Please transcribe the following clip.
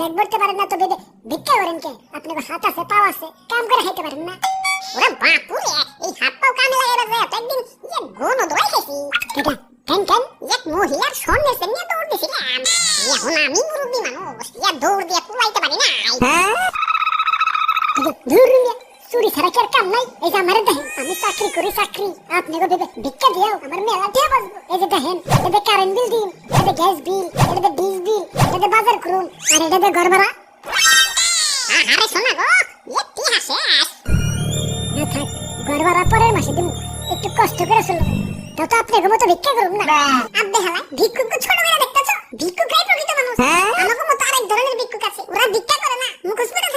Bag ভরতে পারেন না তো ভিক্ষা করেন কে? আপনার হাত আছে, পাও আছে, কাম করে খাইতে পারেন না? ওরে বাপুরে, এই হাত পাও কামে লাগাইবার যায় তো একদিন গন দোয়াই খেছি। কেটা কেন কেন? এক মহিলার সন্ন্যাস নিয়ে দৌড় দিছিলাম। এখন আমি মুরব্বী মানুষ, দৌড় দিয়ে কুলাইতে পারি না। ধুর মিয়া, চুরি ছাড়া কি আর কাম নাই? এই যে আমারে দেখেন, আমি চাকরি করি চাকরি, আপনাকে ভিক্ষা দিও আমার মেলা দিয়ে বাঁচবো। এই যে দেখেন, এটা কারেন্ট বিল দিন, এটা গ্যাস বিল, এটা ডিশ বিল, এটা বাজার করুন, আর এটা ঘর ভাড়া। আরে শোনা গো, কি হাসে? না থাক, ঘর ভাড়া পরের মাসে দিব, একটু কষ্ট করে চলো। তো তো আপনাকে মতো ভিক্ষা করুন না। আব্বে হালা, ভিক্ষুককে ছোট করে দেখতেছো? ভিক্ষুকরাই প্রকৃত মানুষ। আমাকে মতো আরেক ধরনের ভিক্ষুক আছে, ওরা ভিক্ষা করে না, মুখোশ পরে